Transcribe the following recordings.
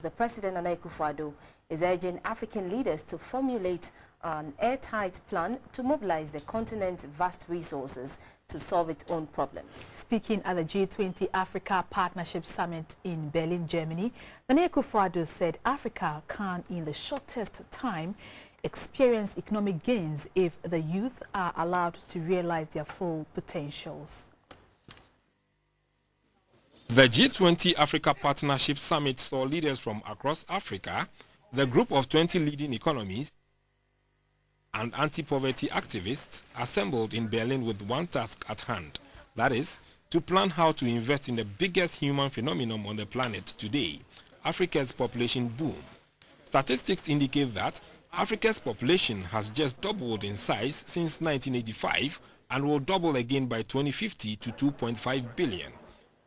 The President Akufo-Addo is urging African leaders to formulate an airtight plan to mobilize the continent's vast resources to solve its own problems. Speaking at the G-20 Africa Partnership Summit in Berlin, Germany, Akufo-Addo said Africa can, in the shortest time, experience economic gains if the youth are allowed to realize their full potentials. The G20 Africa Partnership Summit saw leaders from across Africa, the group of 20 leading economies, and anti-poverty activists assembled in Berlin with one task at hand, that is, to plan how to invest in the biggest human phenomenon on the planet today, Africa's population boom. Statistics indicate that Africa's population has just doubled in size since 1985 and will double again by 2050 to 2.5 billion.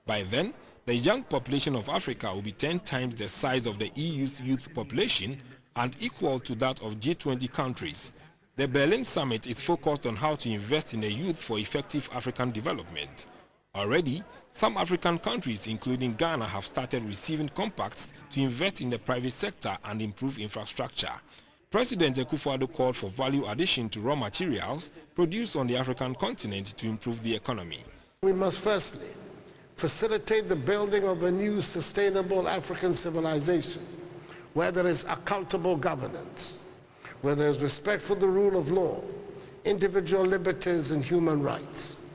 By then, the young population of Africa will be 10 times the size of the EU's youth population and equal to that of G20 countries. The Berlin summit is focused on how to invest in the youth for effective African development. Already, some African countries, including Ghana, have started receiving compacts to invest in the private sector and improve infrastructure. President Akufo-Addo called for value addition to raw materials produced on the African continent to improve the economy. We must firstly facilitate the building of a new sustainable African civilization where there is accountable governance, where there is respect for the rule of law, individual liberties and human rights,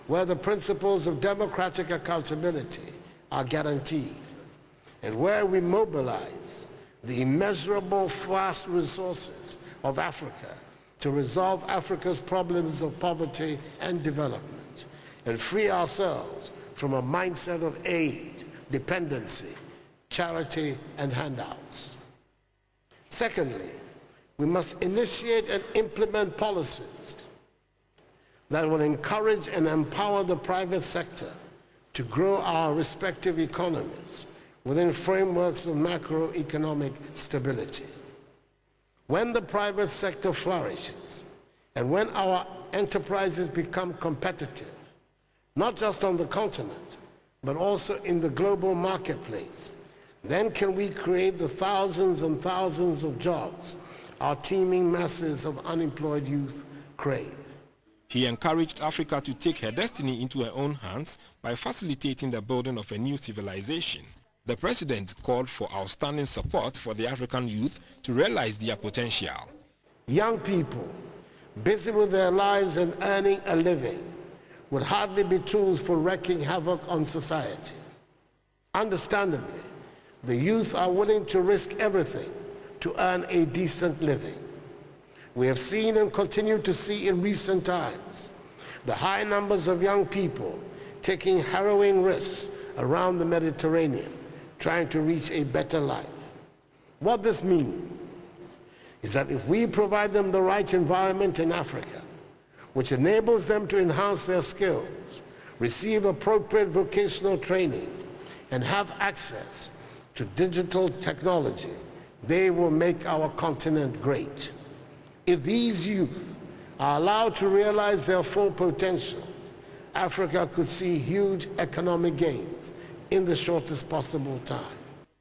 where the principles of democratic accountability are guaranteed, and where we mobilize the immeasurable vast resources of Africa to resolve Africa's problems of poverty and development, and free ourselves from a mindset of aid, dependency, charity, and handouts. Secondly, we must initiate and implement policies that will encourage and empower the private sector to grow our respective economies within frameworks of macroeconomic stability. When the private sector flourishes and when our enterprises become competitive, not just on the continent, but also in the global marketplace, then can we create the thousands and thousands of jobs our teeming masses of unemployed youth crave. He encouraged Africa to take her destiny into her own hands by facilitating the building of a new civilization. The president called for outstanding support for the African youth to realize their potential. Young people busy with their lives and earning a living would hardly be tools for wreaking havoc on society. Understandably, the youth are willing to risk everything to earn a decent living. We have seen and continue to see in recent times the high numbers of young people taking harrowing risks around the Mediterranean, trying to reach a better life. What this means is that if we provide them the right environment in Africa, which enables them to enhance their skills, receive appropriate vocational training, and have access to digital technology, they will make our continent great. If these youth are allowed to realize their full potential, Africa could see huge economic gains in the shortest possible time.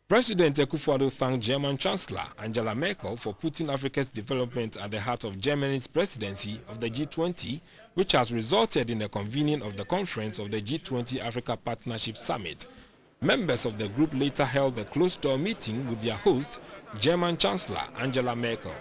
President Akufo-Addo thanked German Chancellor Angela Merkel for putting Africa's development at the heart of Germany's presidency of the G20, which has resulted in the convening of the conference of the G20 Africa Partnership Summit. Members of the group later held a closed-door meeting with their host, German Chancellor Angela Merkel.